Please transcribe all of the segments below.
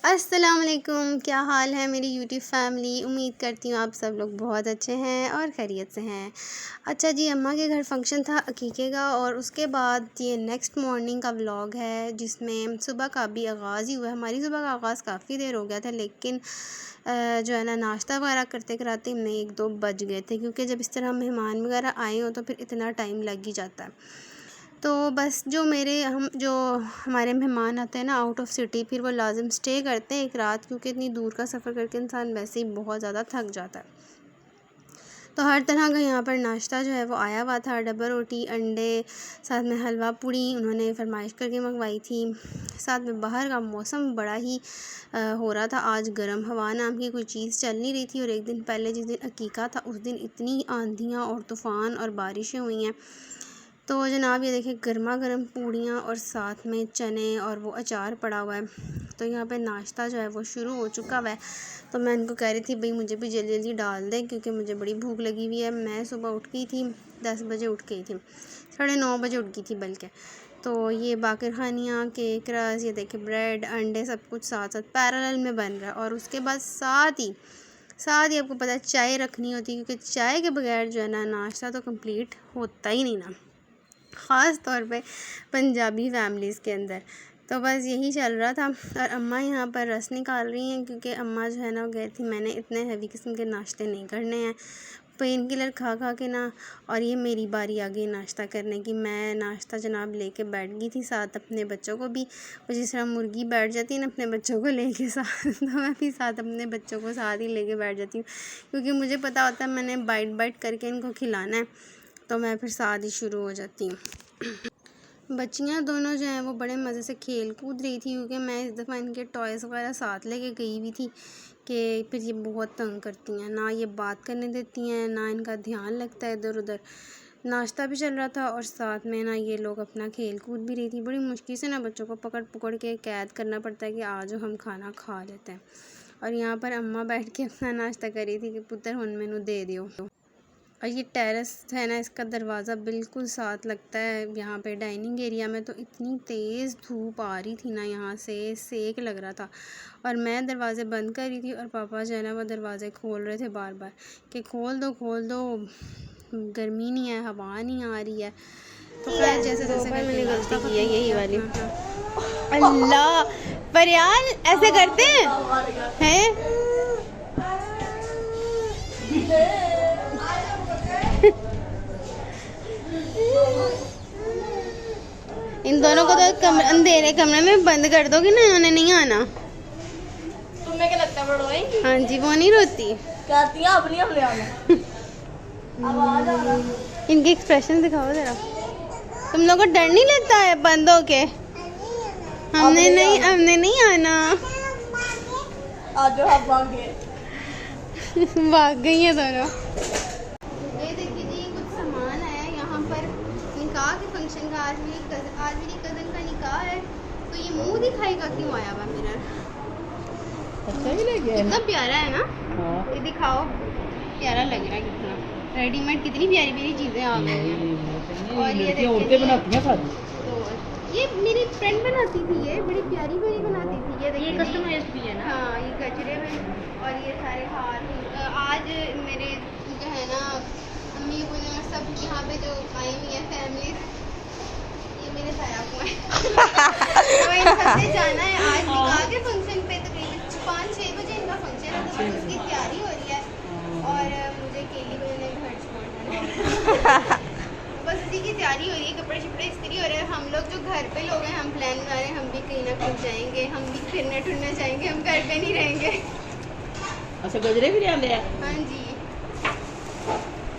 अस्सलाम वालेकुम, क्या हाल है मेरी यूट्यूब फैमिली। उम्मीद करती हूँ आप सब लोग बहुत अच्छे हैं और खैरियत से हैं। अच्छा जी, अम्मा के घर फंक्शन था अकीके का और उसके बाद ये नेक्स्ट मॉर्निंग का व्लॉग है जिसमें सुबह का भी आगाज़ ही हुआ है। हमारी सुबह का आगाज़ काफ़ी देर हो गया था, लेकिन जो है ना नाश्ता वगैरह करते कराते हमें 1-2 बज गए थे, क्योंकि जब इस तरह मेहमान वगैरह आए हों तो फिर इतना टाइम लग ही जाता है। तो बस जो हमारे मेहमान आते हैं ना आउट ऑफ सिटी, फिर वो लाजिम स्टे करते हैं एक रात, क्योंकि इतनी दूर का सफ़र करके इंसान वैसे ही बहुत ज़्यादा थक जाता है। तो हर तरह का यहाँ पर नाश्ता जो है वो आया हुआ था। डबल रोटी, अंडे, साथ में हलवा पूड़ी उन्होंने फरमाइश करके मंगवाई थी। साथ में बाहर का मौसम बड़ा ही हो रहा था आज, गर्म हवा नाम की कोई चीज़ चल नहीं रही थी। और एक दिन पहले जिस दिन अकीका था उस दिन इतनी आंधियाँ और तूफ़ान और बारिशें हुई हैं। तो जनाब ये देखिए गर्मा गर्म पूड़ियाँ और साथ में चने और वो अचार पड़ा हुआ है। तो यहाँ पे नाश्ता जो है वो शुरू हो चुका हुआ है। तो मैं इनको कह रही थी भाई मुझे भी जल्दी जल्दी डाल दें, क्योंकि मुझे बड़ी भूख लगी हुई है। मैं सुबह उठ गई थी, 10 बजे उठ गई थी, 9:30 बजे उठ गई थी बल्कि। तो ये बाक़िर खानियाँ, केक, रस, ये देखिए ब्रेड, अंडे, सब कुछ साथ साथ पैरेलल में बन रहा है। और उसके बाद साथ ही आपको पता है चाय रखनी होती है, क्योंकि चाय के बगैर जो है ना नाश्ता तो कंप्लीट होता ही नहीं ना, ख़ास तौर पे पंजाबी फैमिलीज़ के अंदर। तो बस यही चल रहा था। और अम्मा यहाँ पर रस निकाल रही हैं, क्योंकि अम्मा जो है ना वो गई थी, मैंने इतने हैवी किस्म के नाश्ते नहीं करने हैं, पेन किलर खा खा के ना। और ये मेरी बारी आ गई नाश्ता करने की। मैं नाश्ता जनाब लेके बैठ गई थी, साथ अपने बच्चों को भी, और जिस तरह मुर्गी बैठ जाती है ना अपने बच्चों को लेके साथ, तो मैं भी साथ अपने बच्चों को साथ ही लेके बैठ जाती हूँ, क्योंकि मुझे पता होता है मैंने बाइट बाइट करके इनको खिलाना है, तो मैं फिर साथ ही शुरू हो जाती हूँ। बच्चियाँ दोनों जो हैं वो बड़े मज़े से खेल कूद रही थी, क्योंकि मैं इस दफ़ा इनके टॉयज़ वगैरह साथ लेके गई हुई थी कि फिर ये बहुत तंग करती हैं, ना ये बात करने देती हैं, ना इनका ध्यान लगता है इधर उधर। नाश्ता भी चल रहा था और साथ में ना ये लोग अपना खेल कूद भी रही थी। बड़ी मुश्किल से ना बच्चों को पकड़ पकड़ के कैद करना पड़ता है कि आज हम खाना खा लेते हैं। और यहाँ पर अम्मा बैठ के अपना नाश्ता कर रही थी कि पुत्र हुन मैनू दे दियो। और ये टेरेस है ना, इसका दरवाज़ा बिल्कुल साथ लगता है यहाँ पे डाइनिंग एरिया में। तो इतनी तेज़ धूप आ रही थी ना, यहाँ से सेक लग रहा था। और मैं दरवाज़े बंद कर रही थी और पापा जो है ना वो दरवाज़े खोल रहे थे बार बार कि खोल दो, गर्मी नहीं है, हवा नहीं आ रही है। तो खैर जैसे जैसे मैंने गलती की है यही वाली। अल्लाह फरियाल ऐसे करते हैं इन दोनों को तो अंधेरे कमरे में बंद कर दो कि ना, उन्हें नहीं आना। तुम्हें क्या लगता है बड़ो भाई? हाँ जी, वो नहीं रोती, कहती है अपनी हमने आना। आवाज आ रहा है। इनके एक्सप्रेशन दिखाओ जरा। तुम लोगों को डर नहीं लगता है बंद हो के? हमने नहीं आना। आज आप भाग गए। भाग गई है दोनों। ये देखिए जी, कुछ सामान आया है यहाँ पर निकाह के फंक्शन का। आज मेरी कज़न का निकाह है, तो ये मुंह दिखाएगा क्यों आया हुआ मिरर। अच्छा ही लग गया, कितना प्यारा है ना। हाँ। ये दिखाओ, प्यारा लग रहा है कितना। रेडीमेड कितनी प्यारी प्यारी चीज़ें आ गई हैं। और ये देखिए औरतें बनाती हैं सारी। तो ये मेरी फ्रेंड बनाती थी, ये बड़ी प्यारी प्यारी बनाती थी। ये देखिए कस्टमाइज्ड भी है ना। हाँ, ये गजरे में और ये सारे हार। आज मेरे जो है ना अम्मी और सब यहाँ पे जो आई हुई है फैमिली, ये मेरे सारा को है तो इन सबसे जाना है आज निकाह के फंक्शन पे। तकरीबन 5-6 बजे इनका फंक्शन है, तो उसकी तैयारी हो रही है। और मुझे केली को घर छोड़ना है बस उसी की तैयारी हो रही है, कपड़े शपड़े इस्त्री हो रहे हैं। हम लोग जो घर पे लोग हैं हम प्लान बना रहे हैं, हम भी कहीं ना कहीं जाएंगे, हम भी फिरने टुरने जाएंगे, हम घर पे नहीं रहेंगे। अच्छा गजरे भी ले आए? हाँ जी।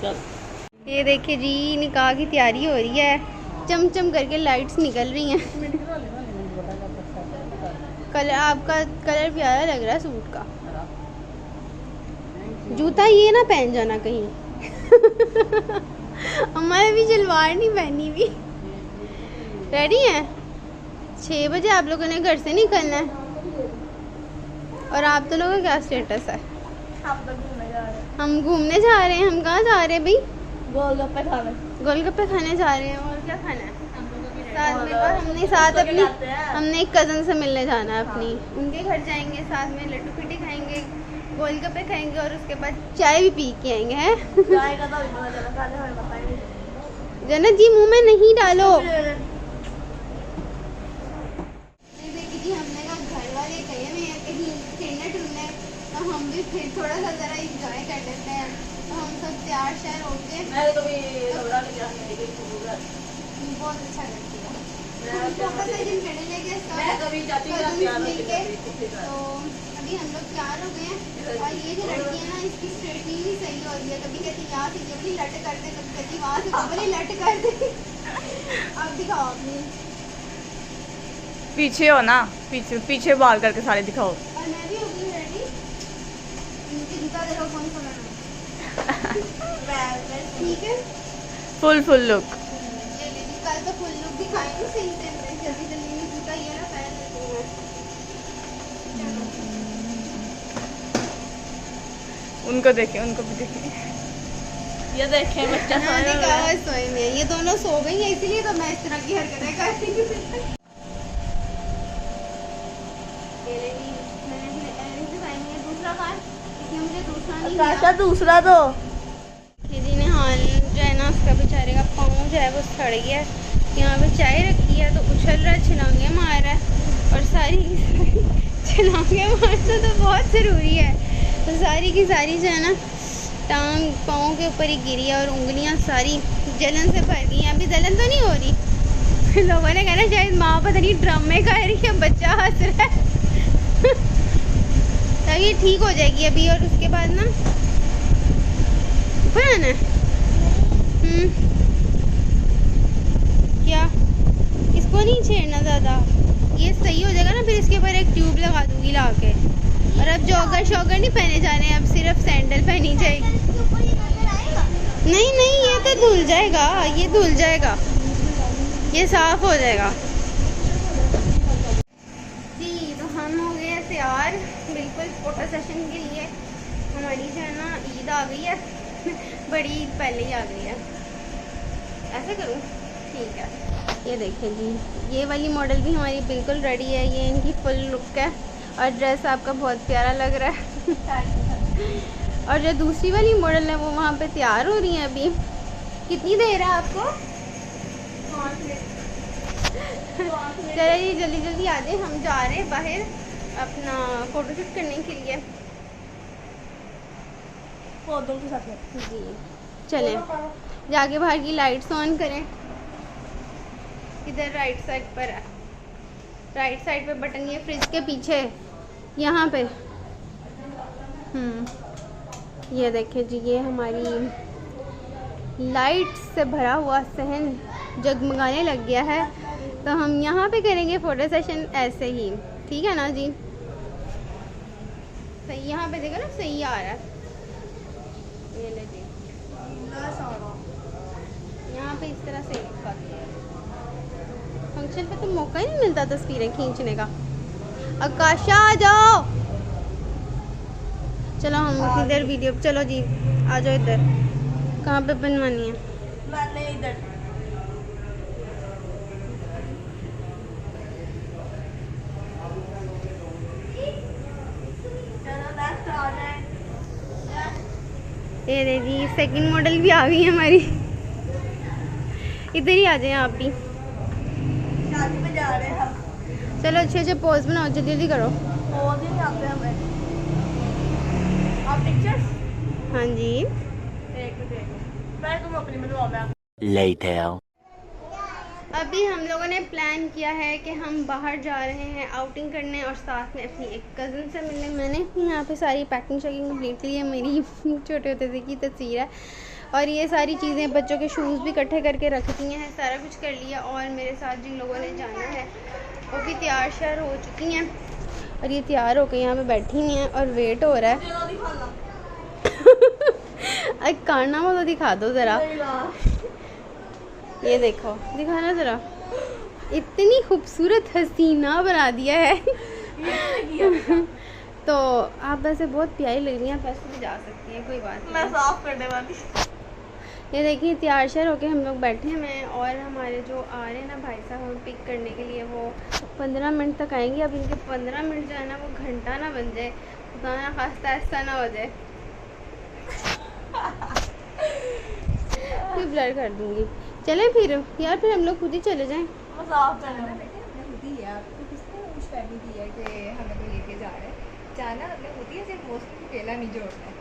चल ये देखिए जी, निकाह की तैयारी हो रही है, चमचम करके लाइट्स निकल रही हैं। कलर आपका कलर प्यारा लग रहा है सूट का। जूता ये ना पहन जाना कहीं हमारे भी सलवार नहीं पहनी हुई। रेडी हैं? 6 बजे आप लोगों ने घर से निकलना है। और आप दोनों का क्या स्टेटस है? हम घूमने जा रहे हैं। हम कहाँ जा रहे हैं भाई? गोलगप्पे खाने। गोलगप्पे खाने जा रहे हैं। और क्या खाना है? साथ में। और हमने एक कज़न से मिलने जाना है अपनी, उनके घर जाएंगे, साथ में लड्डू पिटी खाएंगे, गोलगप्पे खाएंगे और उसके बाद चाय भी पी के आएंगे हैं। जन्नत जी मुंह में नहीं डालो। जी हमने कहा घर वाले कहे हुए हैं कहीं खेलने टूलने, तो हम भी फिर थोड़ा सा ज़रा इंजॉय कर लेते हैं। तो हम सब तैयार शहर होके बहुत अच्छा लगती है। तो अभी हम लोग तैयार हो गए हैं। और ये जो लड़की है ना, इसकी स्ट्रेटनिंग भी सही हो रही है। कभी कहती यहाँ से जबरी लट कर दे, कभी कहती वहाँ से जबरी लट कर दे। अब दिखाओ अपनी। पीछे हो ना, पीछे बाल करके सारे दिखाओ। और मैं भी होगी रेडी। मुझे जूता दे दो, कौन सा लेना है? ठीक है, फुल लुक। कल तो फुल लुक दिखाएंगे सही से। जल्दी में जूता ये ना पहन लेती हूँ। उनको देखें, उनको भी देखें। ये देखें बच्चा सोए में, ये दोनों सो गई है इसीलिए तो मैं इस तरह की हरकतें करती हूँ। दूसरा तो दीदी ने हाल जो है ना, उसका बेचारे का पाँव जो है वो सड़ गया है। यहाँ पे चाय रखी है तो उछल रहा है, छलांगे मार रहा है। और सारी छलांगे मारना तो बहुत ज़रूरी है। तो सारी की सारी जो है ना टांग पाँव के ऊपर ही गिरी है और उंगलियां सारी जलन से भर गई हैं। अभी जलन तो नहीं हो रही। लोगों ने कहना शायद माँ पता नहीं ड्रामे कर रही है, बच्चा हंस रहा है। तब ये ठीक हो जाएगी अभी। और उसके बाद ना ऊपर आना है। क्या इसको नहीं छेड़ना ज़्यादा, ये सही हो जाएगा ना। फिर इसके ऊपर एक ट्यूब लगा दूंगी ला के। और अब जॉगर शॉगर नहीं पहने जाने, अब सिर्फ सैंडल पहनी जाएगी। नहीं ये तो धुल जाएगा, ये धुल जाएगा, ये साफ हो जाएगा जी। तो हम हो गए तैयार बिल्कुल फोटो सेशन के लिए। हमारी जो है ना ईद आ गई है। बड़ी ईद पहले ही आ गई है। ऐसे करूँ? ठीक है। ये देखें जी, ये वाली मॉडल भी हमारी बिल्कुल रेडी है। ये इनकी फुल लुक है और ड्रेस आपका बहुत प्यारा लग रहा है। और जो दूसरी वाली मॉडल है वो वहाँ पे तैयार हो रही है अभी। कितनी देर है आपको? चलिए जल्दी आ जाए, हम जा रहे हैं बाहर अपना फोटोशूट करने के लिए। जी चलें, जाके बाहर की लाइट्स ऑन करें। इधर राइट साइड पर है, राइट साइड पे बटन, ये फ्रिज के पीछे यहाँ पे। ये देखिए जी, ये हमारी लाइट से भरा हुआ सहन जगमगाने लग गया है। तो हम यहाँ पे करेंगे फ़ोटो सेशन ऐसे ही, ठीक है ना जी? सही, यहाँ पे देखो ना सही आ रहा है। ये ले जी, यहाँ पे इस तरह से फंक्शन पे तो मौका ही नहीं मिलता तस्वीरें खींचने का। आकाशा आ जाओ, चलो हम उतनी देर वीडियो। चलो जी आ जाओ इधर। कहाँ पे बनवानी है? मैंने इधर। ये जी सेकंड मॉडल भी आ गई है हमारी। इधर ही आ जाए आप भी। शादी में जा रहे हैं हम। चलो अच्छे पोज बनाओ, जल्दी करो। पोज ही आते हैं हमें। आप पिक्चर्स? हाँ जी। मैं तुम अपनी बनवाओ। Later. अभी हम लोगों ने प्लान किया है कि हम बाहर जा रहे हैं आउटिंग करने और साथ में अपनी एक कज़न से मिलने। मैंने यहाँ पे सारी पैकिंग शैकिंग कंप्लीट की है। मेरी छोटे होते से की तस्वीर है और ये सारी चीज़ें, बच्चों के शूज़ भी इकट्ठे करके रख दिए हैं, सारा कुछ कर लिया। और मेरे साथ जिन लोगों ने जाना है वो भी तैयार श्यार हो चुकी हैं और ये तैयार होकर यहाँ पे बैठी हुई हैं और वेट हो रहा है। काना वो तो दिखा दो ज़रा। ये देखो, दिखाना ज़रा, इतनी खूबसूरत हसीना बना दिया है। तो आप वैसे बहुत प्यारी लग रही हैं, आप वैसे भी जा सकती हैं, कोई बात नहीं। मैं साफ करने वाली। ये देखिए तैयार श्यार होके हम लोग बैठे हुए हैं और हमारे जो आ रहे हैं ना भाई साहब हम पिक करने के लिए, वो 15 मिनट तक आएंगे। अब इनके 15 मिनट जो है ना वो घंटा ना बन जाए, खुदा ना खास्ता ऐसा ना हो जाए। फिर ब्लर कर दूँगी। चले फिर यार, फिर हम लोग खुद ही चले जाएँ। मजाक कर रहे हैं। जाना हमने होती है, सिर्फ मोस्टली अकेला नहीं जोड़ना है।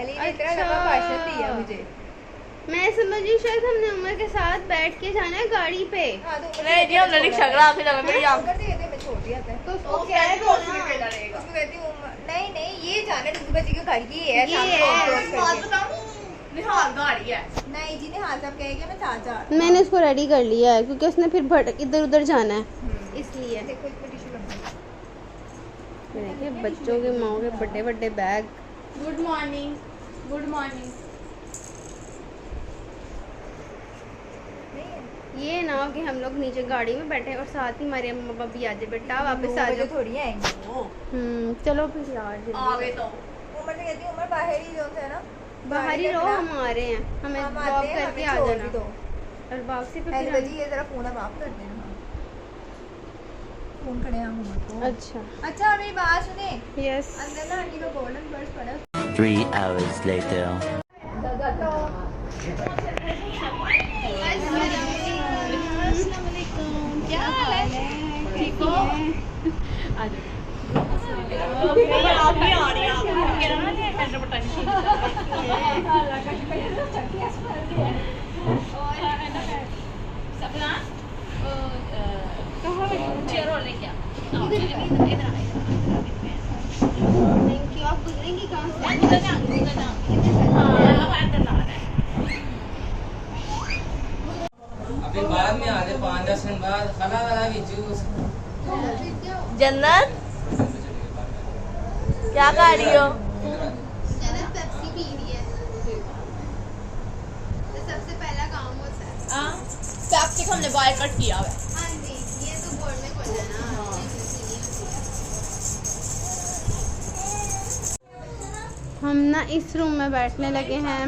अली ने इतना अच्छा। लंबा भाषण दिया मुझे। मैं समझी शायद हमने उमर के साथ बैठ के जाना है गाड़ी पे। हाँ तो नहीं जी, हमने रिक्शा करा के जाना, मेरी आँख मैं छोड़ दिया था। तो वो उसको क्या है, कह दो उसमें ना। अकेला रहेगा। उसको कहती हूँ नहीं नहीं ये जाना डुबा जी के घर की है, ये सामने है। क्रॉस मैं बात करके। बताऊं, निहाल गाड़ी है। नहीं जी ने हाथ साहब कहेगा मैं साथ जा। मैंने उसको रेडी कर लिया है क्योंकि उसने फिर भटक इधर उधर जाना है, इसलिए। देखो इसमें टिश्यू लग गया। देखिए बच्चों के माओ के बड़े बड़े bag. Good morning, good morning. ये ना हो कि हम लोग नीचे गाड़ी में बैठे और साथ ही हमारे अम्मा पापा भी आ जाए, बेटा वापस आ जाओ। थोड़ी आएंगे। चलो फिर यार जल्दी आगे करो। तो उमर से कहती हूँ उमर बाहर ही जो है ना, बाहर ही रहो, हम आ रहे हैं, हमें हम ड्रॉप आते हैं, करके हमें आ छोड़ जाना। भी दो। और वापसी पे अरे फिर बजी ये जरा फोन अब आप कर देना। फोन करे हम उमर को। अच्छा अच्छा मेरी बात सुने, यस। अंदर ना आंटी का गोल्डन पर्स पड़ा है। 3 hours later. क्या हाल है? ठीक हो? आप भी आ रही हैं, आप कह रहा ना ये टेंडर पोटेंशियल। सपना चेयर और लेके आ। इधर आ। Thank you. आप गुजरेंगी कहाँ से? अभी बाद में आधे 5-10 मिनट बाद खाना वाला भी जूस। जन्नत क्या कर रही हो? जन्नत पेप्सी पी रही है। तो सबसे पहला काम होता है। पेप्सी हमने बॉयकॉट किया हुआ है। हाँ जी, ये तो बोर्ड में खोलना है ना। हम ना इस रूम में बैठने लगे हैं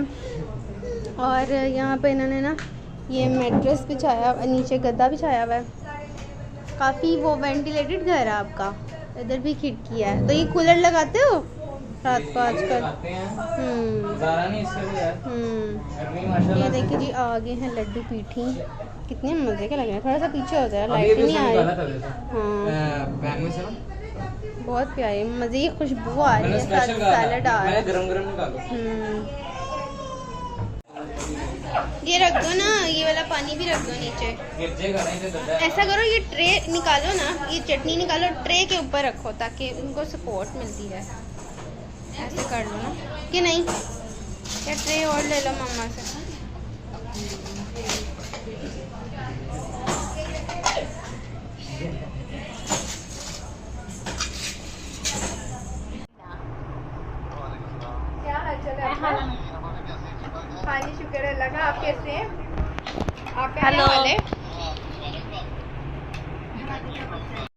और यहाँ पे इन्होंने ना ये मैट्रेस बिछाया, नीचे गद्दा बिछाया हुआ है। काफ़ी वो वेंटिलेटेड घर है आपका, इधर भी खिड़की है। तो ये कूलर लगाते हो रात को आजकल? खाते हैं हम्म ज़्यादा नहीं इससे भी यार। गर्मी ये माशाल्लाह। देखिए जी आगे हैं लड्डू पीठी, कितने मज़े के लग रहे हैं। थोड़ा सा पीछे हो जाए, अभी लाइट भी नहीं उसने आ निकाला रही। था वैसे। हाँ बैग में से ना बहुत प्यारी मज़े की खुशबू आ रही मैंने है, साथ स्पेशल कहा सैलड आ था रहा मैं है। गरम निकालो। ये रख दो ना, ये वाला पानी भी रख दो नीचे। गिर जाएगा नहीं तो गद्दा। ऐसा करो, ये ट्रे निकालो ना, ये चटनी निकालो, ट्रे के ऊपर रखो ताकि उनको सपोर्ट मिलती है। ऐसे कर लो ना कि नहीं? या ट्रे और ले लो मम्मा से। क्या हाल चाल है आपका? हाँ जी शुक्र है अल्लाह का। आप कैसे हैं? आप क्या हेलो। हाल है?